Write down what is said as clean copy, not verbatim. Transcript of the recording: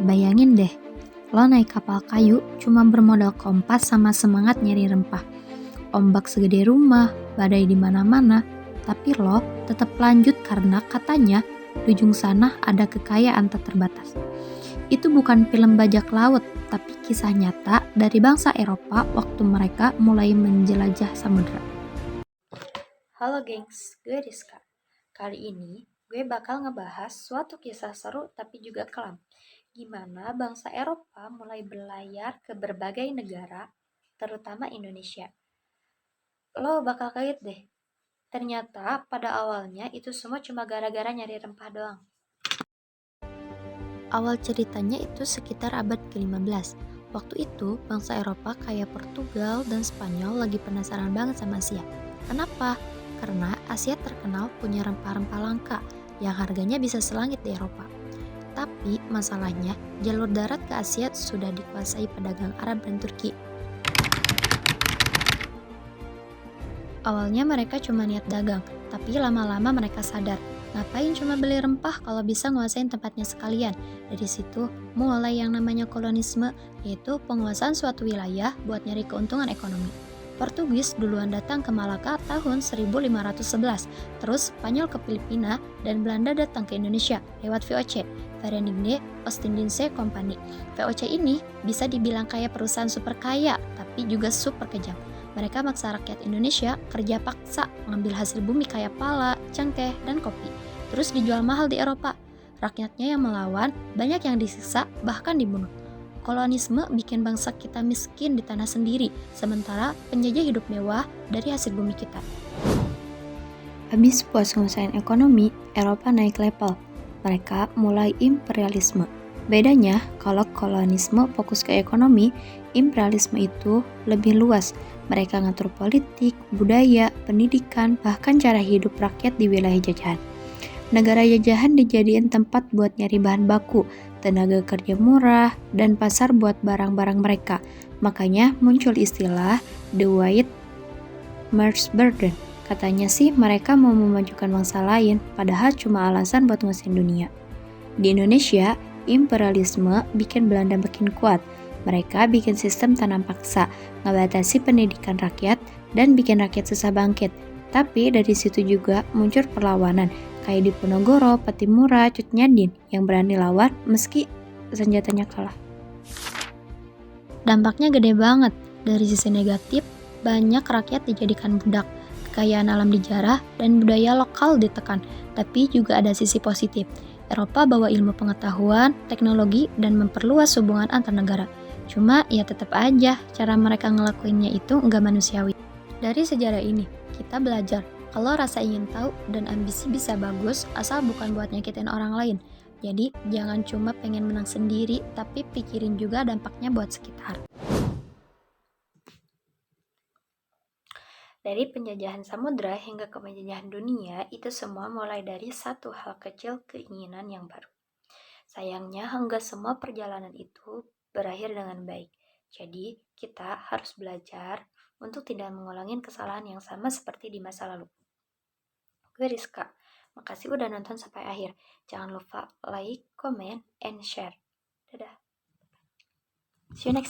Bayangin deh, lo naik kapal kayu cuma bermodal kompas sama semangat nyari rempah. Ombak segede rumah, badai di mana-mana, tapi lo tetap lanjut karena katanya di ujung sana ada kekayaan tak terbatas. Itu bukan film bajak laut, tapi kisah nyata dari bangsa Eropa waktu mereka mulai menjelajah samudera. Halo gengs, gue Rizka. Kali ini gue bakal ngebahas suatu kisah seru tapi juga kelam. Gimana bangsa Eropa mulai berlayar ke berbagai negara, terutama Indonesia. Lo bakal kaget deh, ternyata pada awalnya itu semua cuma gara-gara nyari rempah doang. Awal ceritanya itu sekitar abad ke-15. Waktu itu, bangsa Eropa kayak Portugal dan Spanyol lagi penasaran banget sama Asia. Kenapa? Karena Asia terkenal punya rempah-rempah langka yang harganya bisa selangit di Eropa. Tapi masalahnya, jalur darat ke Asia sudah dikuasai pedagang Arab dan Turki. Awalnya mereka cuma niat dagang, tapi lama-lama mereka sadar, ngapain cuma beli rempah kalau bisa nguasain tempatnya sekalian. Dari situ mulai yang namanya kolonisme, yaitu penguasaan suatu wilayah buat nyari keuntungan ekonomi. Portugis duluan datang ke Malaka tahun 1511, terus Spanyol ke Filipina, dan Belanda datang ke Indonesia lewat VOC, Verenigde Oostindische Compagnie. VOC ini bisa dibilang kayak perusahaan super kaya, tapi juga super kejam. Mereka maksa rakyat Indonesia kerja paksa mengambil hasil bumi kayak pala, cengkeh, dan kopi. Terus dijual mahal di Eropa. Rakyatnya yang melawan, banyak yang disiksa, bahkan dibunuh. Kolonisme bikin bangsa kita miskin di tanah sendiri, sementara penjajah hidup mewah dari hasil bumi kita. Habis puas nguasain ekonomi, Eropa naik level. Mereka mulai imperialisme. Bedanya, kalau kolonisme fokus ke ekonomi, imperialisme itu lebih luas. Mereka ngatur politik, budaya, pendidikan, bahkan cara hidup rakyat di wilayah jajahan. Negara jajahan dijadiin tempat buat nyari bahan baku, tenaga kerja murah, dan pasar buat barang-barang mereka. Makanya muncul istilah The White Man's Burden. Katanya sih mereka mau memajukan bangsa lain, padahal cuma alasan buat nguasain dunia. Di Indonesia, imperialisme bikin Belanda makin kuat. Mereka bikin sistem tanam paksa, ngebatasi pendidikan rakyat, dan bikin rakyat susah bangkit. Tapi dari situ juga muncul perlawanan, kayak di Ponorogo, Patimura, Cut Nyadin, yang berani lawan meski senjatanya kalah. Dampaknya gede banget. Dari sisi negatif, banyak rakyat dijadikan budak, kekayaan alam dijarah, dan budaya lokal ditekan. Tapi juga ada sisi positif. Eropa bawa ilmu pengetahuan, teknologi, dan memperluas hubungan antar negara. Cuma ya tetap aja cara mereka ngelakuinnya itu nggak manusiawi. Dari sejarah ini, kita belajar kalau rasa ingin tahu dan ambisi bisa bagus asal bukan buat nyakitin orang lain. Jadi jangan cuma pengen menang sendiri, tapi pikirin juga dampaknya buat sekitar. Dari penjajahan samudra hingga ke penjajahan dunia, itu semua mulai dari satu hal kecil, keinginan yang baru. Sayangnya, enggak semua perjalanan itu berakhir dengan baik. Jadi, kita harus belajar untuk tidak mengulangi kesalahan yang sama seperti di masa lalu. Gue Rizka, makasih udah nonton sampai akhir. Jangan lupa like, comment, and share. Dadah. See you next time.